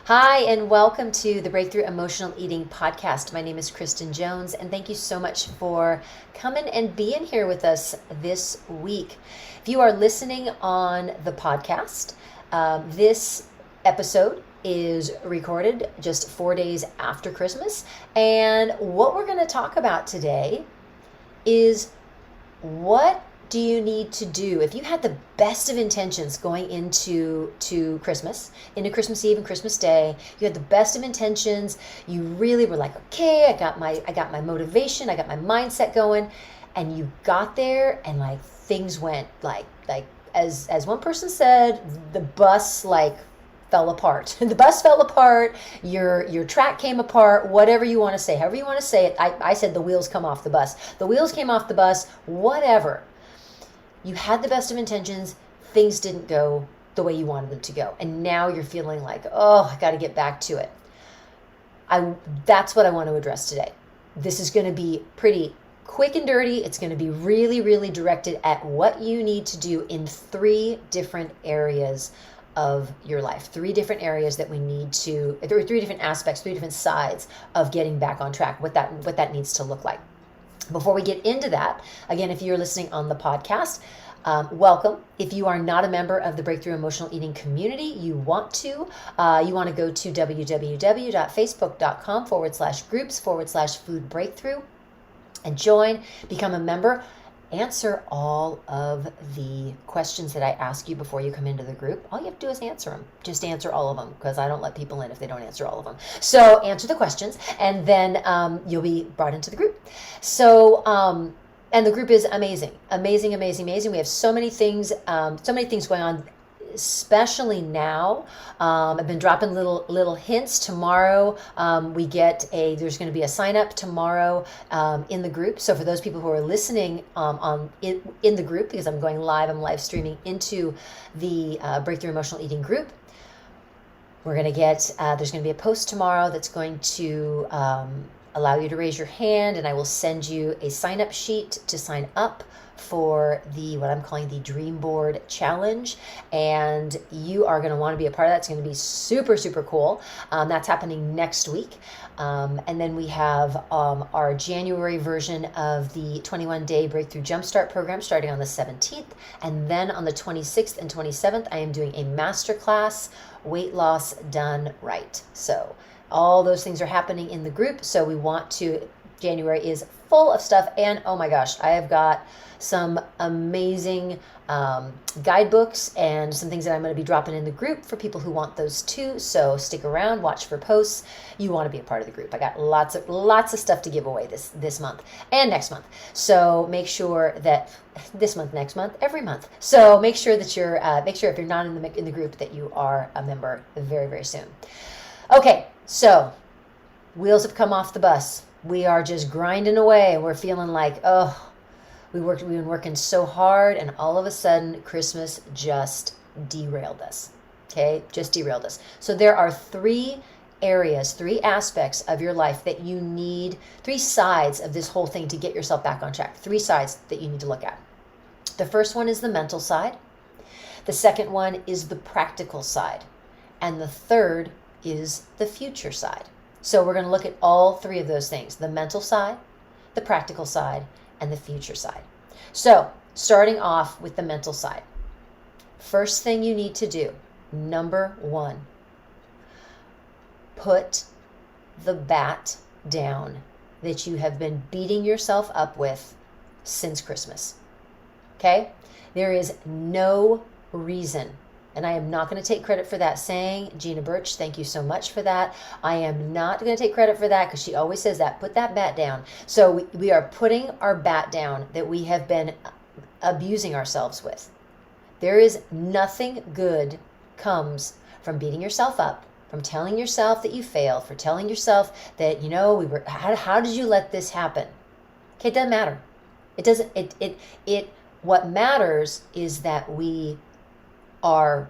Hi, and welcome to the Breakthrough Emotional Eating Podcast. My name is Kristen Jones, and thank you so much for coming and being here with us this week. If you are listening on the podcast, this episode is recorded just 4 days after Christmas. And what we're going to talk about today is what do you need to do if you had the best of intentions going into Christmas, into Christmas Eve and Christmas Day. You had the best of intentions. You really were like, okay, I got my motivation, I got my mindset going, and you got there and like things went like as one person said, the bus like fell apart. The bus fell apart, your track came apart, whatever you want to say, however you want to say it. I said the wheels come off the bus. The wheels came off the bus, whatever. You had the best of intentions, things didn't go the way you wanted them to go. And now you're feeling like, oh, I got to get back to it. That's what I want to address today. This is going to be pretty quick and dirty. It's going to be really, really directed at what you need to do in three different areas of your life. Three different areas that we need to, there are three different aspects, three different sides of getting back on track, what that needs to look like. Before we get into that, again, if you're listening on the podcast, welcome. If you are not a member of the Breakthrough Emotional Eating community, you want to go to www.facebook.com/groups/food breakthrough and join, become a member. Answer all of the questions that I ask you before you come into the group. All you have to do is answer them. Just answer all of them, because I don't let people in if they don't answer all of them. So answer the questions, and then you'll be brought into the group. So, and the group is amazing. We have so many things going on, especially now. I've been dropping little hints. Tomorrow, there's going to be a sign up tomorrow in the group. So for those people who are listening in the group, because I'm live streaming into the Breakthrough Emotional Eating group, we're going to there's going to be a post tomorrow that's going to allow you to raise your hand, and I will send you a sign up sheet to sign up for what I'm calling the Dream Board Challenge, and you are going to want to be a part of that. It's going to be super, super cool. That's happening next week. And then we have our January version of the 21-day Breakthrough Jumpstart program starting on the 17th. And then on the 26th and 27th, I am doing a masterclass, Weight Loss Done Right. So all those things are happening in the group. So January is full of stuff. And oh my gosh, I have got some amazing guidebooks and some things that I'm going to be dropping in the group for people who want those too. So stick around, watch for posts. You want to be a part of the group. I got lots of stuff to give away this month and next month. So make sure that this month, next month, every month. So make sure that if you're not in the group, that you are a member very, very soon. Okay, so wheels have come off the bus. We are just grinding away. We're feeling like, oh, we've been working so hard, and all of a sudden Christmas just derailed us. Okay, just derailed us. So there are three aspects of your life that you need, three sides of this whole thing to get yourself back on track. Three sides that you need to look at. The first one is the mental side. The second one is the practical side. And the third is the future side. So we're going to look at all three of those things: the mental side, the practical side, and the future side. So starting off with the mental side. First thing you need to do, number one, put the bat down that you have been beating yourself up with since Christmas. Okay? There is no reason, and I am not going to take credit for that saying. Gina Burch, thank you so much for that. I am not going to take credit for that, because she always says that. Put that bat down. So we are putting our bat down that we have been abusing ourselves with. There is nothing good comes from beating yourself up, from telling yourself that you failed, for telling yourself that, how did you let this happen? Okay, it doesn't matter. It doesn't, what matters is that we are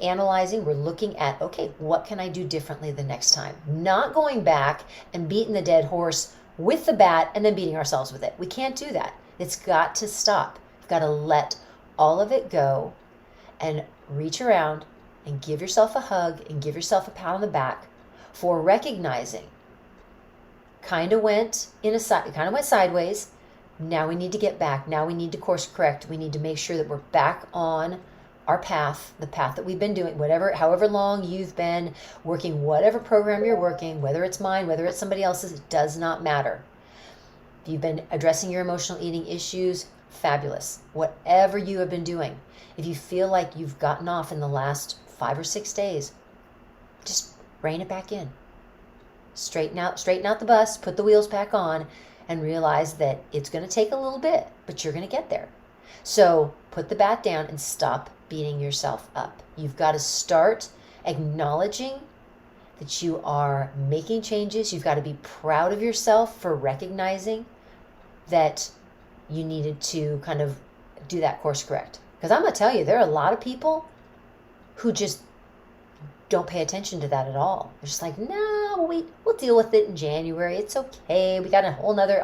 analyzing, we're looking at, okay, what can I do differently the next time? Not going back and beating the dead horse with the bat and then beating ourselves with it. We can't do that. It's got to stop. We've got to let all of it go and reach around and give yourself a hug and give yourself a pat on the back for recognizing kind of went sideways. Now we need to get back. Now we need to course correct. We need to make sure that we're back on our path, the path that we've been doing, however long you've been working, whatever program you're working, whether it's mine, whether it's somebody else's, it does not matter. If you've been addressing your emotional eating issues, fabulous. Whatever you have been doing, if you feel like you've gotten off in the last 5 or 6 days, just rein it back in. Straighten out the bus, put the wheels back on, and realize that it's going to take a little bit, but you're going to get there. So put the bat down and stop beating yourself up. You've got to start acknowledging that you are making changes. You've got to be proud of yourself for recognizing that you needed to kind of do that course correct. Because I'm going to tell you, there are a lot of people who just don't pay attention to that at all. They're just like, no, we'll deal with it in January. It's okay. We got a whole nother.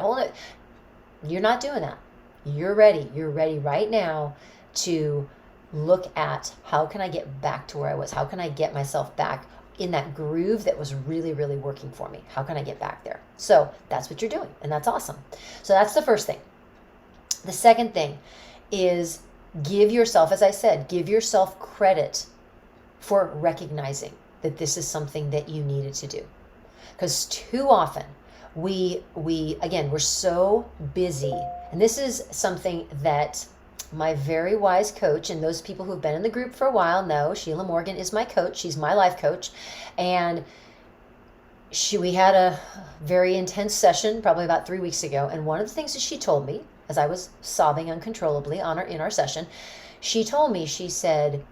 You're not doing that. You're ready. You're ready right now to look at how can I get back to where I was? How can I get myself back in that groove that was really, really working for me? How can I get back there? So that's what you're doing, and that's awesome. So that's the first thing. The second thing is give yourself, as I said, give yourself credit for recognizing that this is something that you needed to do. Because too often we're so busy, and this is something that my very wise coach, and those people who've been in the group for a while know, Sheila Morgan is my coach. She's my life coach. And we had a very intense session probably about 3 weeks ago. And one of the things that she told me, as I was sobbing uncontrollably in our session, she told me, she said,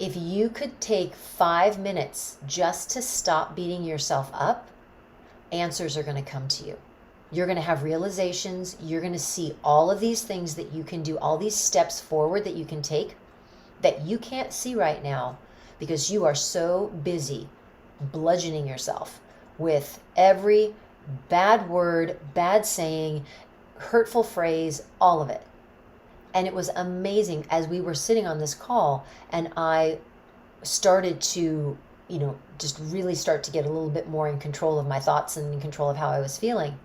if you could take 5 minutes just to stop beating yourself up, answers are going to come to you. You're going to have realizations. You're going to see all of these things that you can do, all these steps forward that you can take that you can't see right now because you are so busy bludgeoning yourself with every bad word, bad saying, hurtful phrase, all of it. And it was amazing as we were sitting on this call and I started to, just really start to get a little bit more in control of my thoughts and in control of how I was feeling.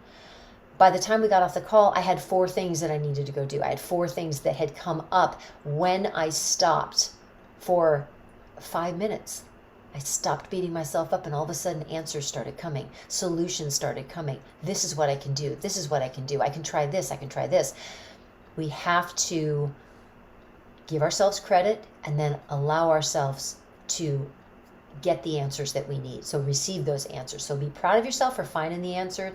By the time we got off the call, I had 4 things that I needed to go do. I had 4 things that had come up when I stopped for 5 minutes. I stopped beating myself up and all of a sudden answers started coming. Solutions started coming. This is what I can do. This is what I can do. I can try this. I can try this. We have to give ourselves credit and then allow ourselves to get the answers that we need. So receive those answers. So be proud of yourself for finding the answer.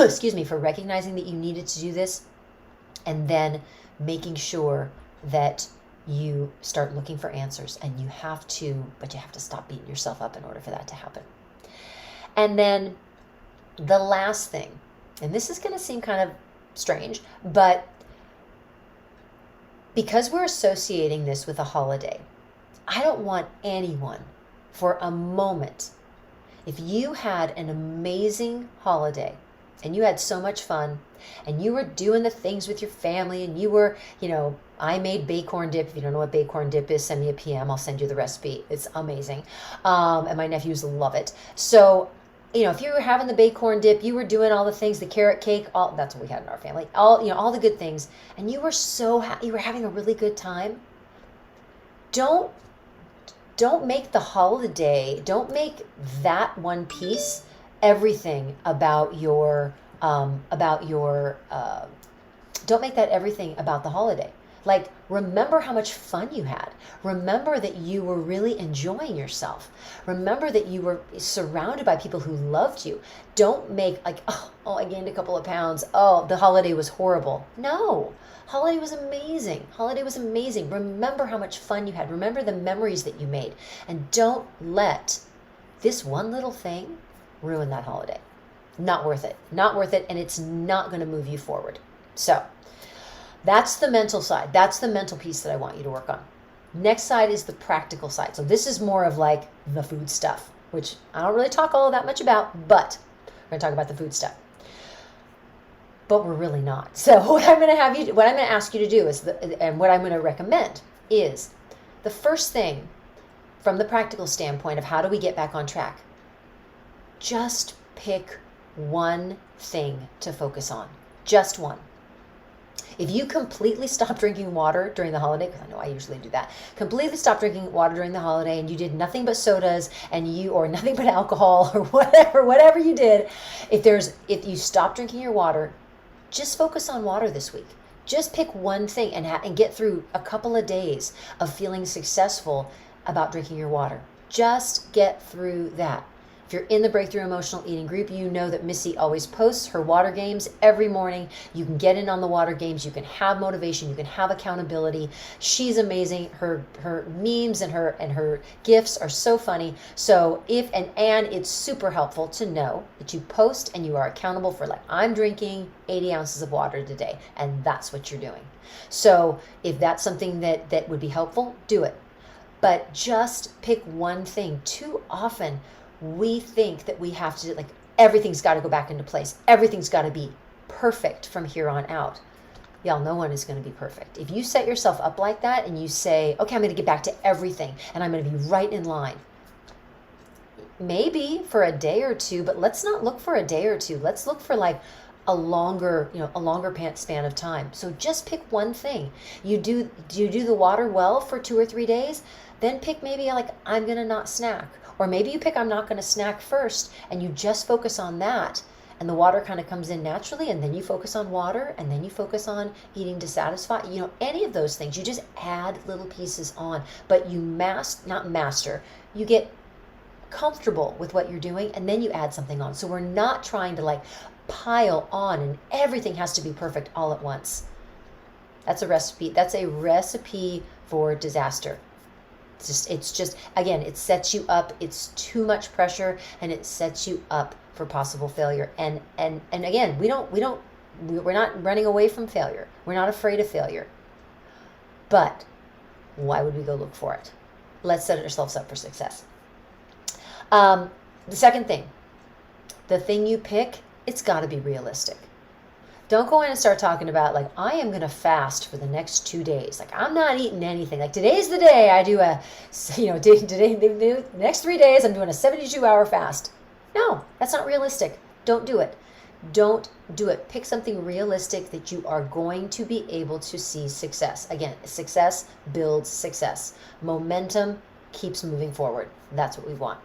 Excuse me, for recognizing that you needed to do this, and then making sure that you start looking for answers. And you have to stop beating yourself up in order for that to happen. And then the last thing, and this is going to seem kind of strange, but because we're associating this with a holiday, I don't want anyone for a moment, if you had an amazing holiday, and you had so much fun, and you were doing the things with your family, and you were, I made Baycorn dip. If you don't know what Baycorn dip is, send me a PM. I'll send you the recipe. It's amazing. And my nephews love it. So, if you were having the Baycorn dip, you were doing all the things, the carrot cake, that's what we had in our family, all the good things, and you were so happy, you were having a really good time. Don't make the holiday, don't make that one piece everything about your don't make that everything about the holiday. Like, remember how much fun you had. Remember that you were really enjoying yourself. Remember that you were surrounded by people who loved you. Don't make like, oh, I gained a couple of pounds. Oh, the holiday was horrible. No, holiday was amazing. Holiday was amazing. Remember how much fun you had. Remember the memories that you made. And don't let this one little thing ruin that holiday. Not worth it. Not worth it. And it's not going to move you forward. So that's the mental side. That's the mental piece that I want you to work on. Next side is the practical side. So this is more of like the food stuff, which I don't really talk all that much about, but we're going to talk about the food stuff. But we're really not. So what I'm going to ask you to do is, and what I'm going to recommend is, the first thing from the practical standpoint of how do we get back on track, just pick one thing to focus on. Just one. If you completely stop drinking water during the holiday, because I know I usually do that, completely stop drinking water during the holiday and you did nothing but sodas or nothing but alcohol or whatever you did, if you stop drinking your water, just focus on water this week. Just pick one thing and get through a couple of days of feeling successful about drinking your water. Just get through that. If you're in the Breakthrough Emotional Eating group, you know that Missy always posts her water games every morning. You can get in on the water games. You can have motivation. You can have accountability. She's amazing. Her memes and her gifts are so funny. So and it's super helpful to know that you post and you are accountable for, like, I'm drinking 80 ounces of water today, and that's what you're doing. So if that's something that would be helpful, do it. But just pick one thing. Too often, we think that we have to, like, everything's got to go back into place. Everything's got to be perfect from here on out. Y'all, no one is going to be perfect. If you set yourself up like that and you say, okay, I'm going to get back to everything and I'm going to be right in line. Maybe for a day or two, but let's not look for a day or two. Let's look for like a longer span of time. So just pick one thing. Do you do the water well for 2 or 3 days? Then pick maybe like, I'm going to not snack. Or maybe you pick, I'm not going to snack first, and you just focus on that. And the water kind of comes in naturally, and then you focus on water, and then you focus on eating to satisfy. Any of those things, you just add little pieces on. But you not master. You get comfortable with what you're doing, and then you add something on. So we're not trying to like pile on, and everything has to be perfect all at once. That's a recipe. That's a recipe for disaster. It's just again, it sets you up. It's too much pressure, and it sets you up for possible failure. And again, we're not running away from failure. We're not afraid of failure. But why would we go look for it? Let's set ourselves up for success. The second thing, the thing you pick, it's got to be realistic. Don't go in and start talking about, like, I am going to fast for the next 2 days. Like, I'm not eating anything. Like, today's the day I do the next 3 days, I'm doing a 72-hour fast. No, that's not realistic. Don't do it. Don't do it. Pick something realistic that you are going to be able to see success. Again, success builds success. Momentum keeps moving forward. That's what we want.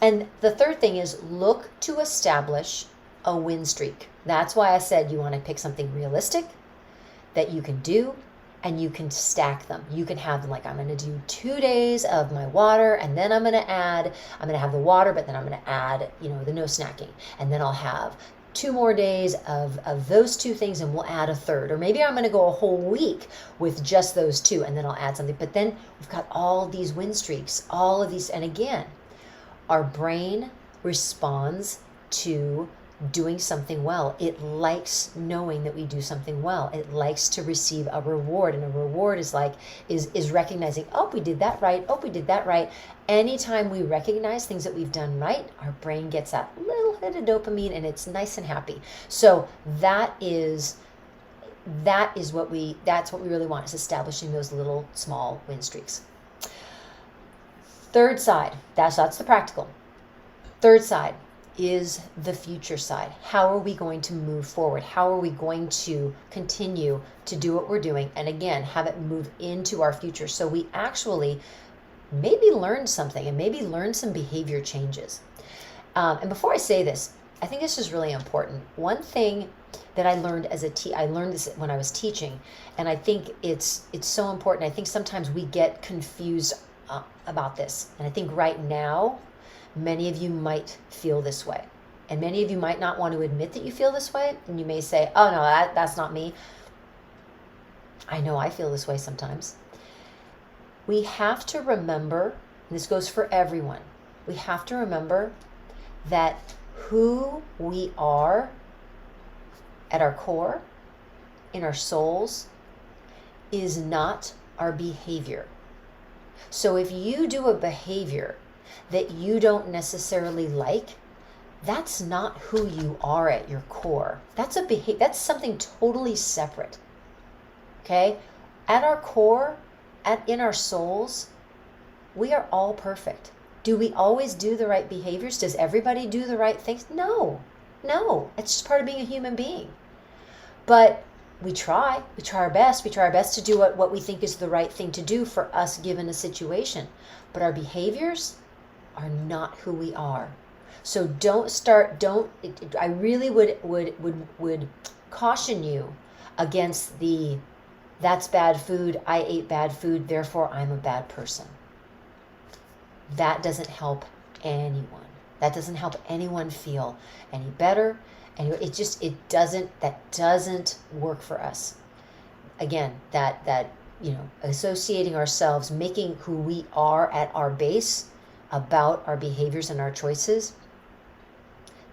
And the third thing is look to establish a win streak. That's why I said you want to pick something realistic that you can do, and you can stack them. You can have them like, I'm going to do 2 days of my water, and then I'm going to have the water, but then I'm going to add, the no snacking. And then I'll have 2 more days of those 2 things, and we'll add a third. Or maybe I'm going to go a whole week with just those 2, and then I'll add something. But then we've got all these win streaks, all of these. And again, our brain responds to doing something well. It likes knowing that we do something well. It likes to receive a reward, and a reward is recognizing, oh, we did that right. Oh, we did that right. Anytime we recognize things that we've done right, our brain gets that little hit of dopamine, and it's nice and happy. So that's what we really want, is establishing those little small win streaks. Third side, that's the practical. Third side is the future side. How are we going to move forward? How are we going to continue to do what we're doing? And again, have it move into our future. So we actually maybe learn something, and maybe learn some behavior changes. And before I say this, I think this is really important. One thing that I learned I learned this when I was teaching, and I think it's so important. I think sometimes we get confused about this. And I think right now, many of you might feel this way. And many of you might not want to admit that you feel this way. And you may say, oh, no, that's not me. I know I feel this way sometimes. We have to remember, and this goes for everyone, we have to remember that who we are at our core, in our souls, is not our behavior. So if you do a behavior that you don't necessarily like, that's not who you are at your core. That's something totally separate. Okay? At our core, in our souls, We are all perfect. Do we always do the right behaviors? Does everybody do the right things? No. It's just part of being a human being. But we try our best. We try our best to do what we think is the right thing to do for us given a situation. But our behaviors are not who we are. So I really would caution you against that's bad food, I ate bad food, therefore I'm a bad person. That doesn't help anyone. That doesn't help anyone feel any better. And that doesn't work for us. Again, that associating ourselves, making who we are at our base about our behaviors and our choices,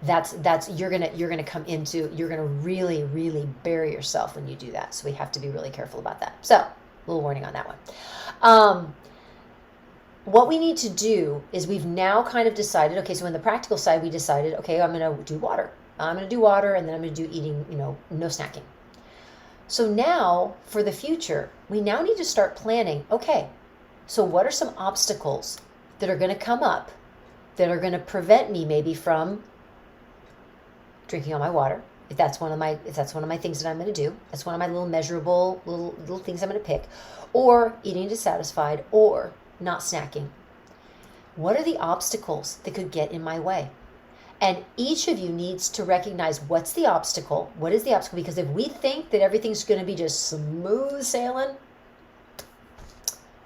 you're gonna really, really bury yourself when you do that. So we have to be really careful about that. So, a little warning on that one. What we need to do is we've now kind of decided, okay, so in the practical side, we decided, okay, I'm going to do water. And then I'm going to do eating, no snacking. So now for the future, we now need to start planning, okay, so what are some obstacles that are going to come up that are going to prevent me maybe from drinking all my water? If that's one of my things that I'm going to do, that's one of my little measurable little things I'm going to pick, or eating dissatisfied, or not snacking. What are the obstacles that could get in my way? And each of you needs to recognize what's the obstacle. What is the obstacle? Because if we think that everything's going to be just smooth sailing,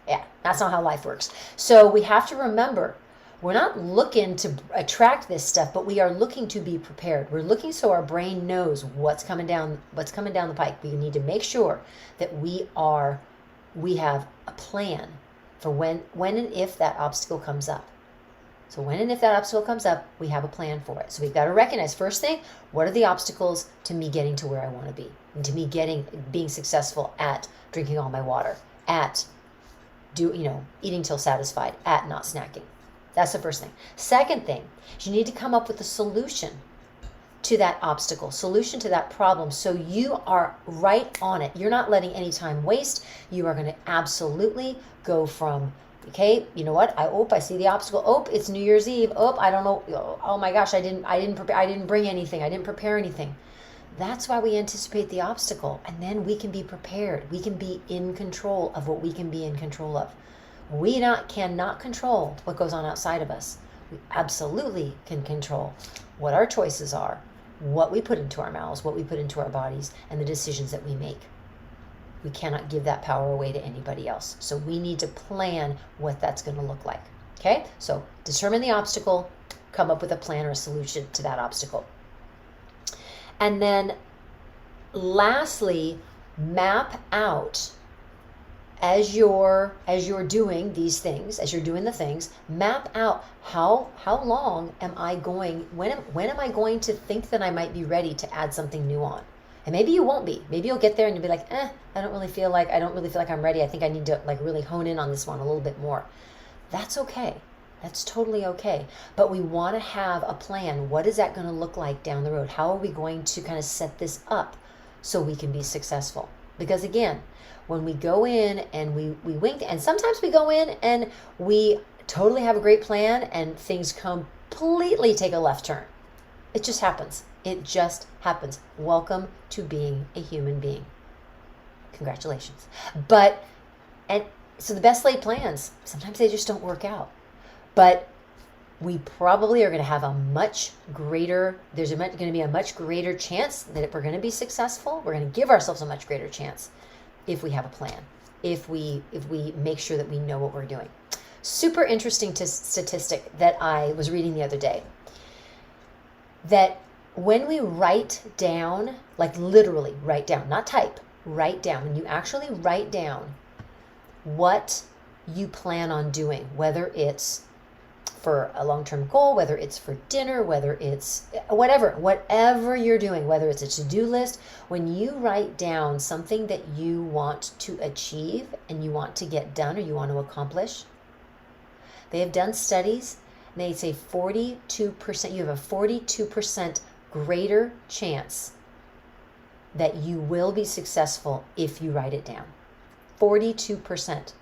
yeah, that's not how life works. So we have to remember, we're not looking to attract this stuff, but we are looking to be prepared. We're looking so our brain knows what's coming down the pike. We need to make sure that we have a plan for when and if that obstacle comes up. So when and if that obstacle comes up, we have a plan for it. So we've got to recognize, first thing, what are the obstacles to me getting to where I want to be, and to me being successful at drinking all my water, at eating till satisfied, at not snacking. That's the first thing. Second thing, you need to come up with a solution to that obstacle, solution to that problem, so you are right on it. You're not letting any time waste. You are going to absolutely go from, okay, you know what? I see the obstacle. Oh, it's New Year's Eve. Oh, I don't know. Oh my gosh, I didn't bring anything. I didn't prepare anything. That's why we anticipate the obstacle, and then we can be prepared. We can be in control of what we can be in control of. We cannot control what goes on outside of us. We absolutely can control what our choices are, what we put into our mouths, what we put into our bodies, and the decisions that we make. We cannot give that power away to anybody else. So we need to plan what that's going to look like. Okay? So determine the obstacle, come up with a plan or a solution to that obstacle. And then lastly, map out as you're doing these things, as you're doing the things, map out how long am I going, when am I going to think that I might be ready to add something new on? And maybe you won't be. Maybe you'll get there and you'll be like, I don't really feel like I'm ready. I think I need to really hone in on this one a little bit more. That's okay. That's totally okay. But we want to have a plan. What is that going to look like down the road? How are we going to kind of set this up so we can be successful? Because again, when we go in and we wing, and sometimes we go in and we totally have a great plan and things completely take a left turn. It just happens. It just happens. Welcome to being a human being. Congratulations. So the best laid plans, sometimes they just don't work out. But we probably are going to have there's going to be a much greater chance that we're going to be successful. We're going to give ourselves a much greater chance if we have a plan, if we make sure that we know what we're doing. Super interesting statistic that I was reading the other day, that when we write down, like literally write down, not type, write down, when you actually write down what you plan on doing, whether it's for a long-term goal, whether it's for dinner, whether it's whatever you're doing, whether it's a to-do list, when you write down something that you want to achieve and you want to get done or you want to accomplish, they have done studies and they say 42%, you have a 42% greater chance that you will be successful if you write it down. 42%.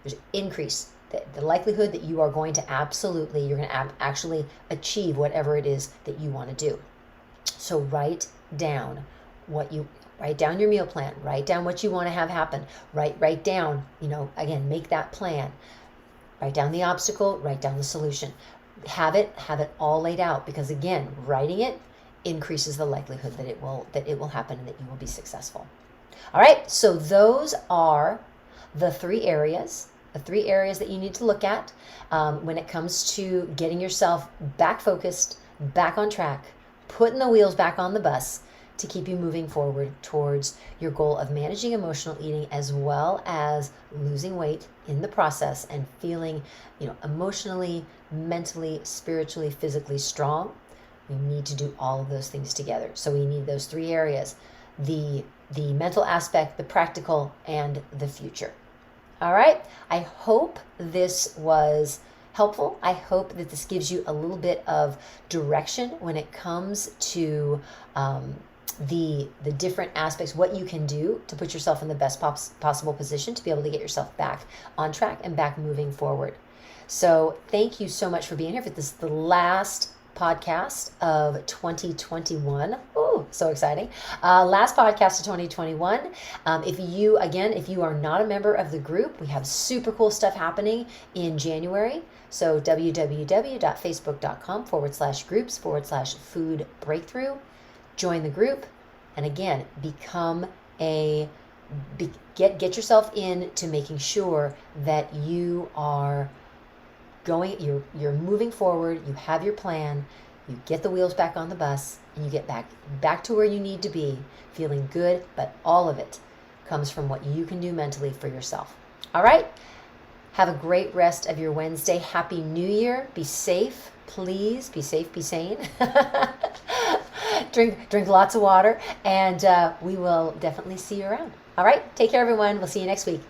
There's an increase the likelihood that you are going to actually achieve whatever it is that you want to do. So write down your meal plan, write down what you want to have happen, write down, again, make that plan, write down the obstacle, write down the solution, have it all laid out, because again, writing it increases the likelihood that it will happen and that you will be successful. All right, so those are the three areas that you need to look at when it comes to getting yourself back focused, back on track, putting the wheels back on the bus to keep you moving forward towards your goal of managing emotional eating, as well as losing weight in the process and feeling, emotionally, mentally, spiritually, physically strong. We need to do all of those things together. So we need those three areas: the mental aspect, the practical, and the future. All right. I hope this was helpful. I hope that this gives you a little bit of direction when it comes to the different aspects, what you can do to put yourself in the best possible position to be able to get yourself back on track and back moving forward. So thank you so much for being here. This is the last podcast of 2021. Oh, so exciting. Last podcast of 2021. If you are not a member of the group, we have super cool stuff happening in January. So www.facebook.com/groups/food breakthrough. Join the group. And again, get yourself into making sure that you are you're moving forward, you have your plan, you get the wheels back on the bus, and you get back to where you need to be, feeling good, but all of it comes from what you can do mentally for yourself. All right? Have a great rest of your Wednesday. Happy New Year. Be safe, please. Be safe, be sane. Drink lots of water, and we will definitely see you around. All right? Take care, everyone. We'll see you next week.